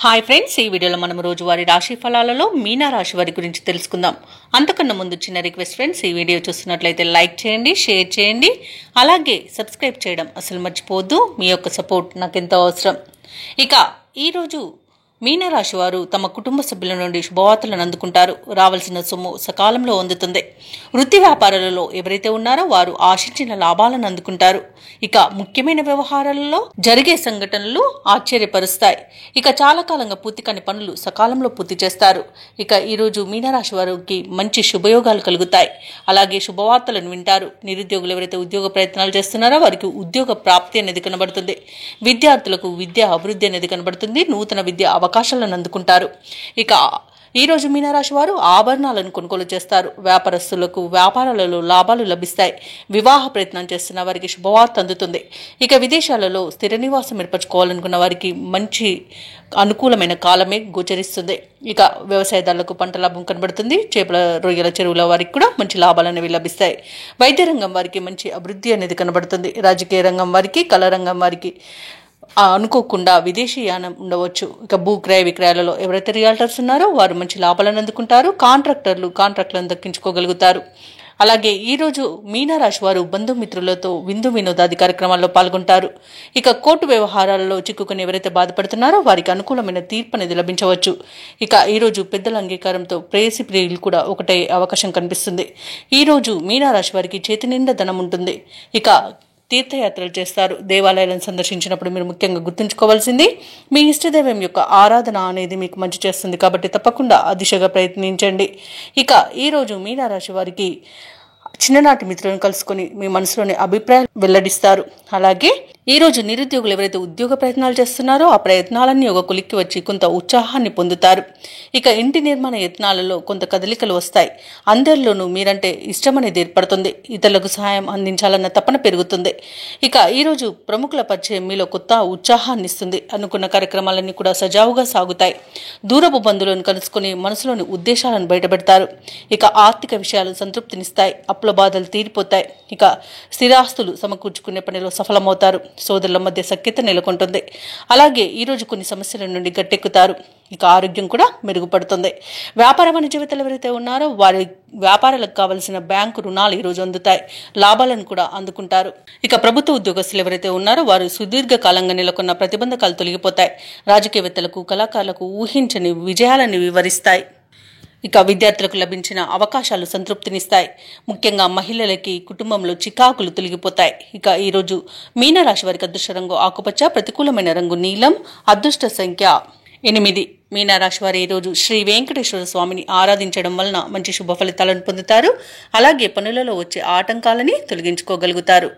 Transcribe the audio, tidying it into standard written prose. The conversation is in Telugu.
హాయ్ ఫ్రెండ్స్, ఈ వీడియోలో మనం రోజువారీ రాశి ఫలాలలో మీనా రాశి వారి గురించి తెలుసుకుందాం. అంతకన్నా ముందు చిన్న రిక్వెస్ట్ ఫ్రెండ్స్, ఈ వీడియో చూస్తున్నట్లయితే లైక్ చేయండి, షేర్ చేయండి, అలాగే సబ్స్క్రైబ్ చేయడం అసలు మర్చిపోవద్దు. మీ యొక్క సపోర్ట్ నాకు ఎంతో అవసరం. ఇక ఈరోజు మీనరాశి వారు తమ కుటుంబ సభ్యుల నుండి శుభవార్తలను అందుకుంటారు. రావాల్సిన సొమ్ము సకాలంలో అందుతుంది. వృత్తి వ్యాపారాలలో ఎవరైతే ఉన్నారో వారు ఆశించిన లాభాలను అందుకుంటారు. ఇక ముఖ్యమైన వ్యవహారాలలో జరిగే సంఘటనలు ఆశ్చర్యపరుస్తాయి. ఇక చాలా కాలంగా పూర్తి కాని పనులు సకాలంలో పూర్తి చేస్తారు. ఇక ఈరోజు మీనరాశి వారికి మంచి శుభయోగాలు కలుగుతాయి. అలాగే శుభవార్తలను వింటారు. నిరుద్యోగులు ఎవరైతే ఉద్యోగ ప్రయత్నాలు చేస్తున్నారో వారికి ఉద్యోగ ప్రాప్తి అనేది కనబడుతుంది. విద్యార్థులకు విద్యా అభివృద్ధి అనేది కనబడుతుంది. నూతన విద్య అవకాశాలను అందుకుంటారు. ఇక ఈరోజు మీనరాశి వారు ఆభరణాలను కొనుగోలు చేస్తారు. వ్యాపారస్తులకు వ్యాపారాలలో లాభాలు లభిస్తాయి. వివాహ ప్రయత్నం చేస్తున్న వారికి శుభవార్త అందుతుంది. ఇక విదేశాలలో స్థిర నివాసం ఏర్పరచుకోవాలనుకున్న వారికి మంచి అనుకూలమైన కాలమే గోచరిస్తుంది. ఇక వ్యవసాయదారులకు పంట లాభం కనబడుతుంది. చేపల రొయ్యల చెరువుల వారికి కూడా మంచి లాభాలు అనేవి లభిస్తాయి. వైద్య రంగం వారికి మంచి అభివృద్ధి అనేది కనబడుతుంది. రాజకీయ రంగం వారికి, కళా రంగం వారికి అనుకోకుండా విదేశీయానం ఉండవచ్చు. ఇక భూ క్రయ విక్రయాలలో ఎవరైతే రియాల్టర్స్ ఉన్నారో వారు మంచి లాభాలను అందుకుంటారు. కాంట్రాక్టులను దక్కించుకోగలుగుతారు. అలాగే ఈరోజు మీనరాశి వారు బంధుమిత్రులతో విందు వినోదాది కార్యక్రమాల్లో పాల్గొంటారు. ఇక కోర్టు వ్యవహారాలలో చిక్కుకుని ఎవరైతే బాధపడుతున్నారో వారికి అనుకూలమైన తీర్పు అనేది లభించవచ్చు. ఇక ఈరోజు పెద్దల అంగీకారంతో ప్రేయసి ప్రియులు కూడా ఒకటే అవకాశం కనిపిస్తుంది. ఈరోజు మీనరాశి వారికి చేతి నిండా ధనం ఉంటుంది. ఇక తీర్థయాత్రలు చేస్తారు. దేవాలయాలను సందర్శించినప్పుడు మీరు ముఖ్యంగా గుర్తుంచుకోవాల్సింది మీ ఇష్టదైవం యొక్క ఆరాధన అనేది మీకు మంచి చేస్తుంది. కాబట్టి తప్పకుండా ఆ దిశగా ప్రయత్నించండి. ఇక ఈరోజు మీనరాశి వారికి చిన్ననాటి మిత్రులను కలుసుకొని మీ మనసులోని అభిప్రాయాలు వెల్లడిస్తారు. అలాగే ఈరోజు నిరుద్యోగులు ఎవరైతే ఉద్యోగ ప్రయత్నాలు చేస్తున్నారో ఆ ప్రయత్నాలన్నీ ఒక కొలిక్కి వచ్చి కొంత ఉత్సాహాన్ని పొందుతారు. ఇక ఇంటి నిర్మాణ యత్నాలలో కొంత కదలికలు వస్తాయి. అందరిలోనూ మీరంటే ఇష్టం అనేది ఏర్పడుతుంది. ఇతరులకు సహాయం అందించాలన్న తపన పెరుగుతుంది. ఇక ఈరోజు ప్రముఖుల పరిచయం మీలో కొత్త ఉత్సాహాన్ని ఇస్తుంది. అనుకున్న కార్యక్రమాలన్నీ కూడా సజావుగా సాగుతాయి. దూరపు బంధువులను కలుసుకొని మనసులోని ఉద్దేశాలను బయటపెడతారు. ఇక ఆర్థిక విషయాలు సంతృప్తినిస్తాయి. అప్పుల బాధలు తీరిపోతాయి. ఇక స్థిరాస్తులు సమకూర్చుకునే పనిలో సఫలమవుతారు. సోదరుల మధ్య సఖ్యత నెలకొంటుంది. అలాగే ఈరోజు కొన్ని సమస్యల నుండి గట్టెక్కుతారు. ఇక ఆరోగ్యం కూడా మెరుగుపడుతుంది. వ్యాపార వాణిజ్యవేత్తలు ఎవరైతే ఉన్నారో వారి వ్యాపారాలకు కావలసిన బ్యాంకు రుణాలు ఈరోజు అందుతాయి. లాభాలను కూడా అందుకుంటారు. ఇక ప్రభుత్వ ఉద్యోగస్తులు ఎవరైతే ఉన్నారో వారు సుదీర్ఘకాలంగా నెలకొన్న ప్రతిబంధకాలు తొలగిపోతాయి. రాజకీయవేత్తలకు, కళాకారులకు ఊహించని విజయాలను వివరిస్తాయి. ఇక విద్యార్థులకు లభించిన అవకాశాలు సంతృప్తినిస్తాయి. ముఖ్యంగా మహిళలకి కుటుంబంలో చికాకులు తొలగిపోతాయి. ఇక ఈరోజు మీనరాశి వారికి అదృష్ట రంగు ఆకుపచ్చ, ప్రతికూలమైన రంగు నీలం, అదృష్ట సంఖ్య 8. మీనరాశి వారు ఈరోజు శ్రీ వెంకటేశ్వర స్వామిని ఆరాధించడం వలన మంచి శుభ ఫలితాలను పొందుతారు. అలాగే పనులలో వచ్చే ఆటంకాలని తొలగించుకోగలుగుతారు.